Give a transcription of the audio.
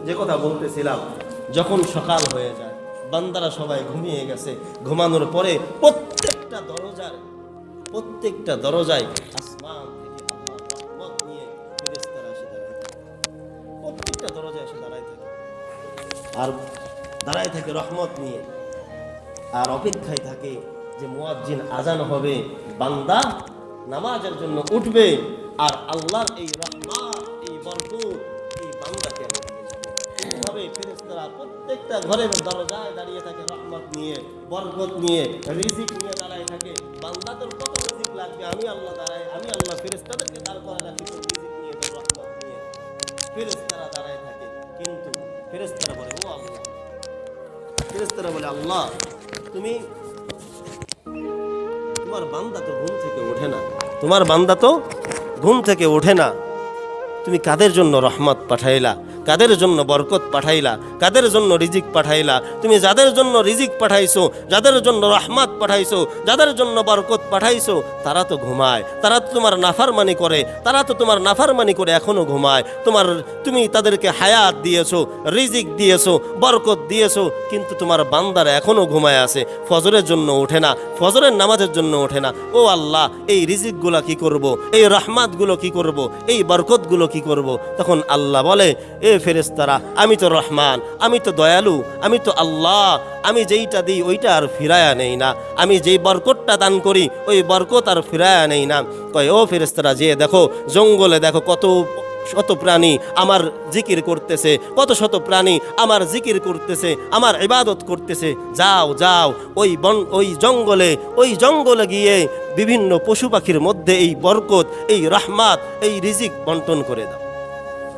যে কথা বলতেছিলাম, যখন সকাল হয়ে যায়, বান্দারা সবাই ঘুমিয়ে গেছে, ঘুমানোর পরে প্রত্যেকটা দরজায় আসমান থেকে আল্লাহর রহমত নিয়ে ফেরেশতারা এসে দাঁড়ায় থাকে। প্রত্যেকটা দরজায় এসে দাঁড়ায় থাকে, আর দাঁড়ায় থাকে রহমত নিয়ে, আর অপেক্ষায় থাকে যে মুয়াজ্জিন আজান হবে, বান্দা নামাজের জন্য উঠবে, আর আল্লাহর এই রহমত, এই বরকত এই বান্দাকে এভাবে ফেরেশতারা প্রত্যেকটা ঘরের দরজায় দাঁড়িয়ে থাকে, রহমত নিয়ে, বরকত নিয়ে, রিজিক নিয়ে দাঁড়ায় থাকে। বান্দা তোর কত রিজিক লাগবে, আমি আল্লাহ ফেরেশতাদেরকে দাঁড় করায় রাখি তোর রিজিক নিয়ে, তোর রহমত নিয়ে। ফেরেশতারা দাঁড়ায় থাকে, কিন্তু ফেরেশতারা বলে ও আল্লাহ, ফেরেশতারা বলে আল্লাহ, তোমার বান্দা তো ঘুম থেকে ওঠে না, তোমার বান্দা তো ঘুম থেকে ওঠে না, তুমি কাদের জন্য রহমত পাঠাইলা, কাদের জন্য বরকত পাঠাইলা, কাদের জন্য রিজিক পাঠাইলা? তুমি যাদের জন্য রিজিক পাঠাইছো, যাদের জন্য রহমত পাঠাইছো, যাদের জন্য বরকত পাঠাইছো, তারা তো ঘুমায়, তারা তো তোমার নাফরমানি করে, এখনো ঘুমায়। তুমি তাদেরকে হায়াত দিয়েছো, রিজিক দিয়েছো, বরকত দিয়েছো, কিন্তু তোমার বান্দারা এখনো ঘুমায় আছে, ফজরের জন্য ওঠে না, ফজরের নামাজের জন্য ওঠে না। ও আল্লাহ, এই রিজিকগুলো কি করব, এই রহমতগুলো কি করব, এই বরকতগুলো কি করব? তখন আল্লাহ বলে, এ ফেরেশতারা, আমি তো রহমান, আমি তো দয়ালু, আমি তো আল্লাহ, আমি যেইটা দিই ওইটা আর ফিরায়া নেই না, আমি যেই বরকতটা দান করি ওই বরকত আর ফিরায়া নেই না। কয় ও ফেরেশতারা, যে দেখো জঙ্গলে, দেখো কত শত প্রাণী আমার জিকির করতেছে, কত শত প্রাণী আমার জিকির করতেছে, আমার ইবাদত করতেছে। যাও যাও ওই জঙ্গলে গিয়ে বিভিন্ন পশু পাখির মধ্যে এই বরকত, এই রহমত, এই রিজিক বন্টন করে দাও।